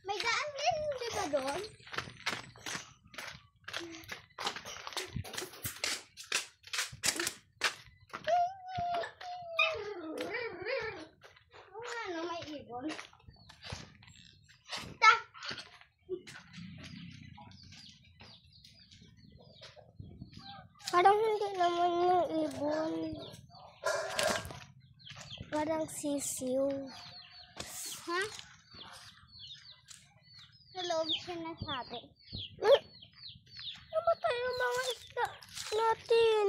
May daan din, di ba doon? Ano, may ibon? Parang hindi naman yung ibon. Parang sisiw. Ha? Sa loob siya nasabi. Namatay yung mga isda natin.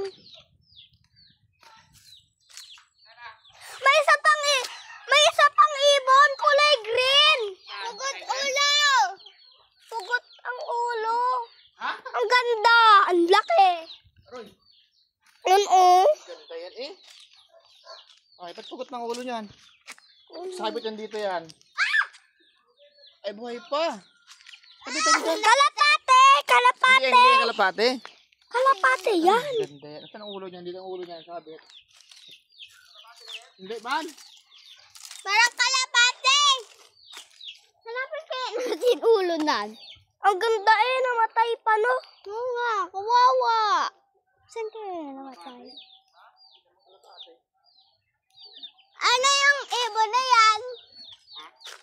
May isa pang ibon, kulay green. Pugod ulo! Pugot ang ulo. Ha? Ang ganda. Ang laki. Aroy. Ganda yan eh. Ay, ba't pugot ng ulo niyan? Sabit yan dito yan. Ay, buhay pa. Tabi dyan. Kalapate! Kalapate! Hindi yan kalapate. Kalapate yan. Ganda yan. Saan ang ulo niyan? Dito ang ulo niyan. Sabit. Hindi man. Parang kalapate! Hanapin kaya natin ulo nan. Ang ganda eh. Namatay pa no. Oo nga, kawawa. Saan kaya namatay? Ano yung ibon na yan?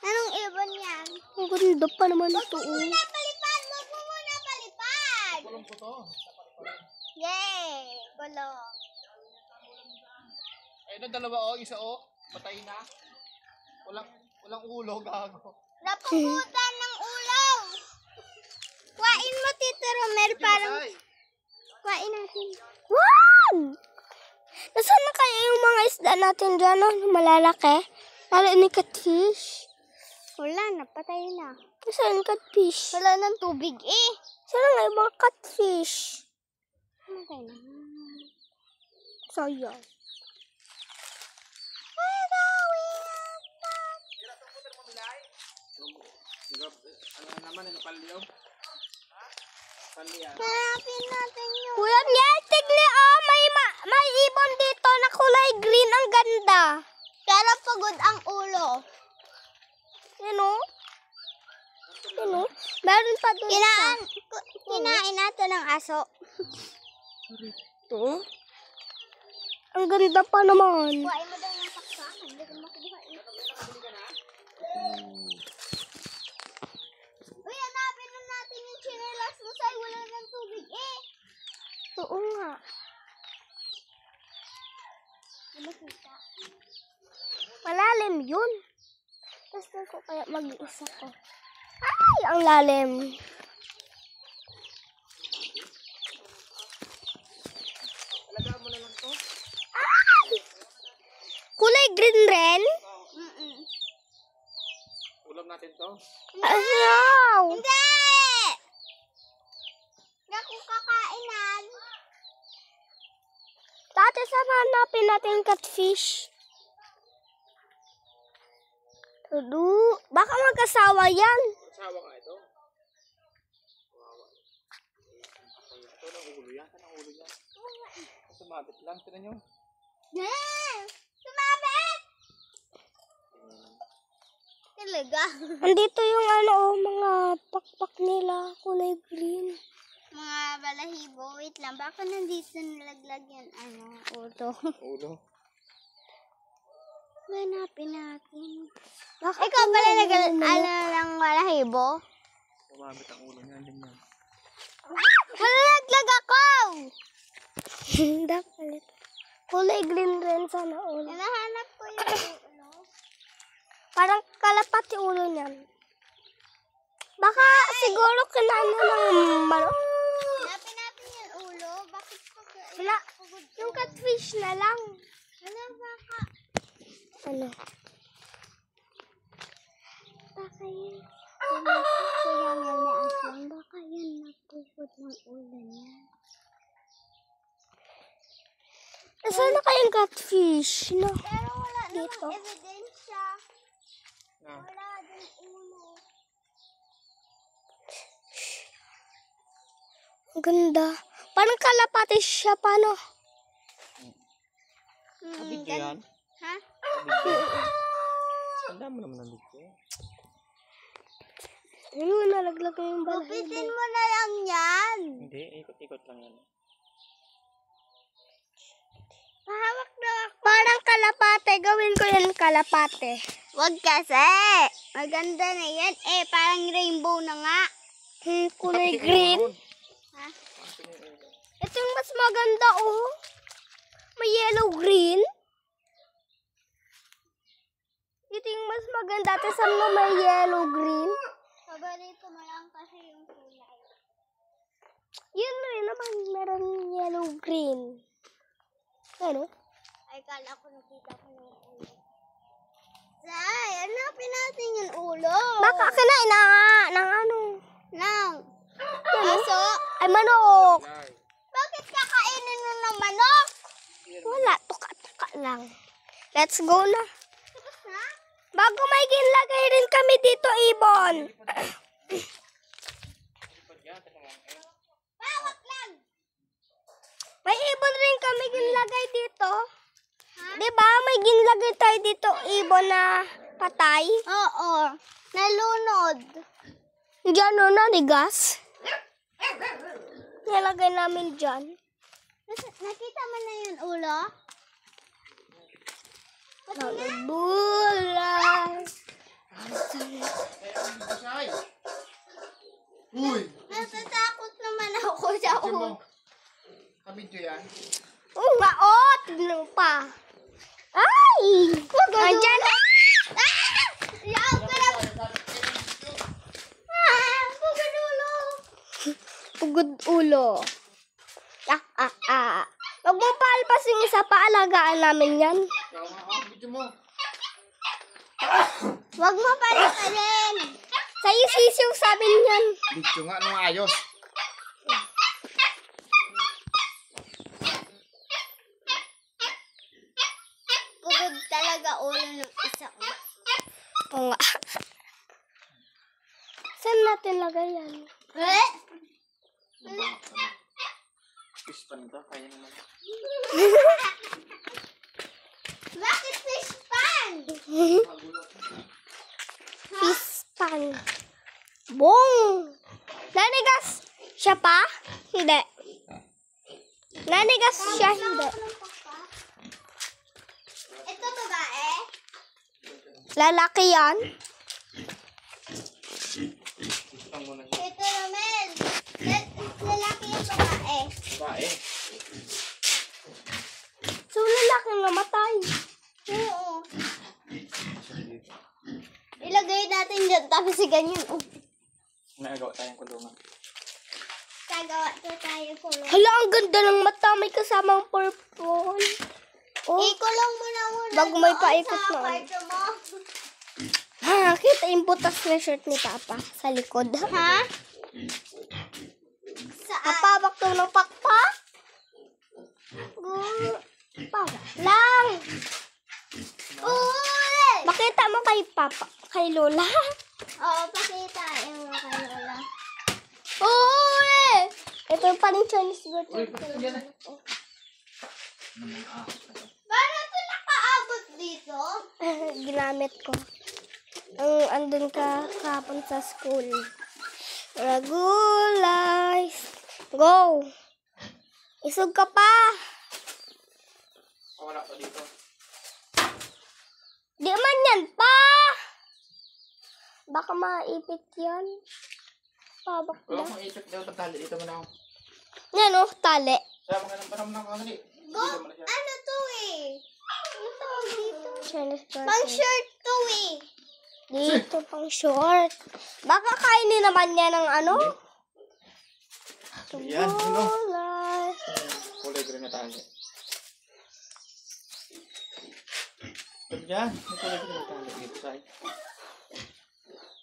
Anong ibon yan? Ang ganda pa naman ito. Wag mo muna palipad! Wag mo muna palipad! Kulong ko to. Yay! Gulong. Eh, no, dalawa o. Isa o. Patay na. Walang ulo. Gago. Napugutan ng ulo! Kuhain mo, Tito Romer, parang... Patay. Kuhain natin. Wow! Nasaan na kaya yung mga isda natin dyan, no? Malalaki? Lalo ni catfish. Wala na, patay na. Nasaan yung catfish? Wala ng tubig eh. Saan nga yung mga catfish? Patay na. Sayang. Ano naman, ano palyo? Palyo. Hanapin natin yun. Kuya Miel, tigli oh! May ibon dito na kulay green. Ang ganda. Pero pagod ang ulo. Yan o. Yan o. Meron pa dun Kinain natin ng aso. ito. Ang ganda pa naman. Kuhain mo daw ng paksa. Hindi ko makuha eh. Uy, hanapin na natin yung chinelas mo sa'yo. Wala ng tubig eh. Oo nga. Nakita. Malalim yun. Gusto ko kaya mag-isa ko. Ay, ang lalim. Alagaan mo na lang to. Ay! Kulay green rin? Ulam natin to. Ayaw! Hindi! Hindi ako kakainan. Dati sana hanapin natin yung catfish. Baka mag-asawa yan. Asawa ka ito. Wawa. Ito ng ulo yan. Saan ang ulo yan? Sumabit lang. Tinan nyo. Sumabit! Talaga. Andito yung mga pakpak nila. Kulay green. Mga balahibo. Wait lang. Baka nandito nalaglag yan. Ulo. Ulo. Hanapin natin. Baka Ikaw pala lang balahibo? Sumabit ang ulo niya. Andyan yan. Nalaglag ako! Dapat. Kulay green rin sana ulo. Hinahanap ko yung ulo. Parang kalapati ulo niyan. Baka siguro kinain mo ng manok. Hanapin natin yung ulo. Bakit Wala. Yung catfish na lang. Ano baka? Ano? Baka yan. Kuya Mel na aslang. Baka yan napugod ng ulo niya. Nasaan na kayong catfish? No. Pero wala Dito. namang ebidensya. Ah. Wala din ulo. Ang ganda. Parang kalapati siya. Paano? Video yan. Ha? Tanda mo naman ang video. Ayun, nalaglag ko yung balahibo. Gupitin mo na lang yan. Hindi, ikot-ikot lang yan. Pahawak na ako. Parang kalapate. Gawin ko yan kalapate. Wag kasi. Maganda na yan. Parang rainbow na nga. Kulay green. Ha? Ito yung mas maganda, oh. May yellow-green. Ito yung mas maganda. Tapos na may yellow-green. Paborito mo lang kasi yung kulay. Yun rin naman. Meron yellow-green. Ano? Ay, kala ko nakita ko yung ulo. Say, hanapin natin yung ulo. Baka kinain na ng ano? Nang. Aso? Ay, manok. Bakit kakainin mo ng manok? Wala. Tuka-tuka lang. Let's go na. Tapos na? Bago may ginlagay rin kami dito, Ibon. Bawak lang. May ibon rin kami ginlagay dito. Ha? Di ba? May ginlagay tayo dito, ibon na patay. Oo. Nalunod. Diyan o, nanigas. Nilagay namin dyan. Nakita mo na yung ulo? Nagulay. Uy! Natatakot naman ako sa Video ulo. mo. Kabidyo yan. Oo nga, oh. Tignan mo pa. Ay! Andyan na. Yaw ka lang. Pugadulo. Pugod ulo. Huwag mo palpas yung isa pa. Alagaan namin yan. Video mo. Huwag mo palikalin. Sa'yo sisiw sabi niyan. Video nga, anong ayos? Pugod talaga ulo ng isa. Oo nga. Saan natin lagay yan? Eh? Fish pan ito, kaya naman. Bakit fish pan? Fish pan. Bong! Nanigas siya pa? Hindi. Nanigas siya, hindi. Ito babae? Lalaki yan. Ang muna. Ito naman. Lalaki yung babae. Bae. So, lalaki namatay. Oo. Ilagay natin dyan. Tapos si ganyan. Oh. Nagawa tayong kulungan. Gagawa to tayo kulong. Hala, ang ganda ng mata. May kasamang purple. Oh, Ikulong mo na muna Bago may doon paikot sa na. kwarto mo. ha, kita yung butas na shirt ni Papa sa likod. Ha? Saan? Napawak daw ng pakpak. Pawak lang. Uli! Makita mo kay Papa, kay Lola. Oo, pakita yung mga kay Lola. Uli! Ito yung paning Chinese birthday. Paano ito nakaabot dito? Ginamit ko. Andun ka kahapon sa school. Gulay. Go! Isog ka pa. Wala to dito. Di man yan pa. Baka maipit yan. Pabak Wala na. kong ikot daw pagtali dito mo na ako. Yan o, tali. Sabi nga ng panam ng kanali. Go! Ano to eh? Ano tawag dito? Chinese Pang birthday. shirt to eh. Dito pang short. Baka kainin naman yan ng ano? Yan, ano? Gulay. Kulay green na tayo. Diyan, may kulay green na tayo dito sa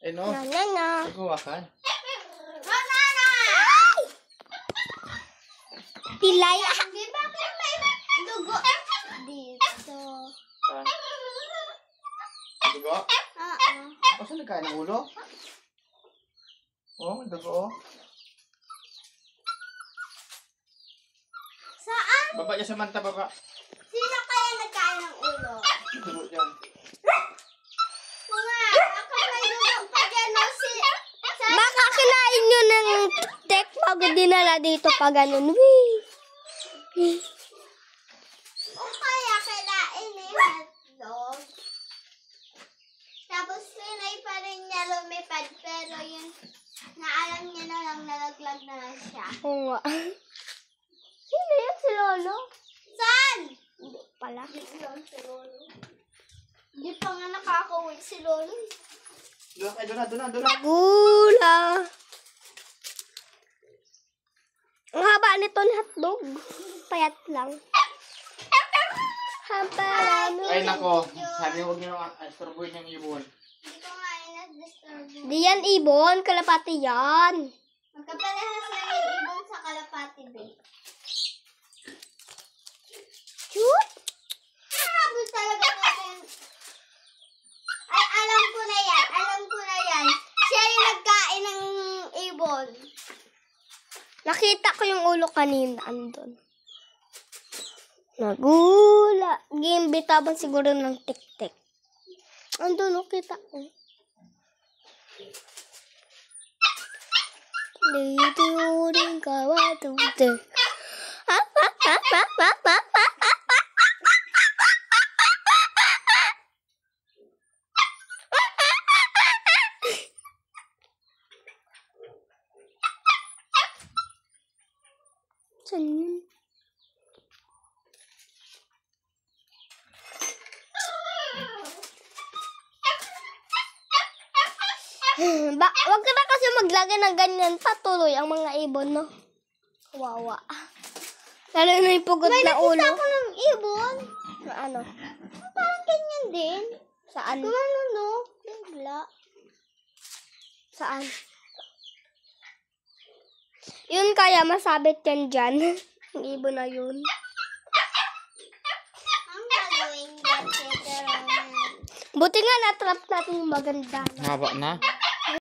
no? Na. Nagawa ka. Banana! pilay. Di ba may dugo dito? Saan? May dugo? Oo. O, saan nagkain ng ulo? Oh, may dugo. Saan? Baba niya, Samantha, baba. Sino kaya nagkain ng ulo? May dugo dyan. Nga, ako may dugo pa dyan. No? Baka kinain nyo ng tek bago dinala dito pa ganun. Wee. O kaya kailain ni hotdog. Tapos sinay pa rin niya lumipad. Pero yun, naalam niya na lang nalaglag na lang siya. Oo nga. Sino yan si Lolo? Saan? Hindi pala. Dito lang si Lolo. Di pa nga nakakauwi si Lolo. Doon na. Gula. Ang haba nito ni hotdog. Payat lang. Ay, nako. Sabi huwag niyo astorbuhin yung ibon. Hindi ko nga inas-disturb. Di yan ibon. Kalapati yan. Magkaparehas lang yung ibon sa kalapati, babe. Shoot. Habol talaga natin. Ay, alam ko na yan. Siya yung nagkain ng ibon. Nakita ko yung ulo kanina. Andun. Nagula. Gimbitaban siguro ng tik-tik. Andun, kita ko. Dito rin kawadute. Saan yun? Wag ka na kasi maglagay ng ganyan patuloy ang mga ibon, no? Kawawa. Lalo na yung pugot na ulo. Nakita ko ng ibon. Na ano? Parang ganyan din. Saan? Gumano, no? Bigla. Saan? Yun kaya masabit yan dyan. Ang ibon na yun. Ang gagawin dyan, Tita Ronan. Buti nga na-trap natin yung maganda. Haba na.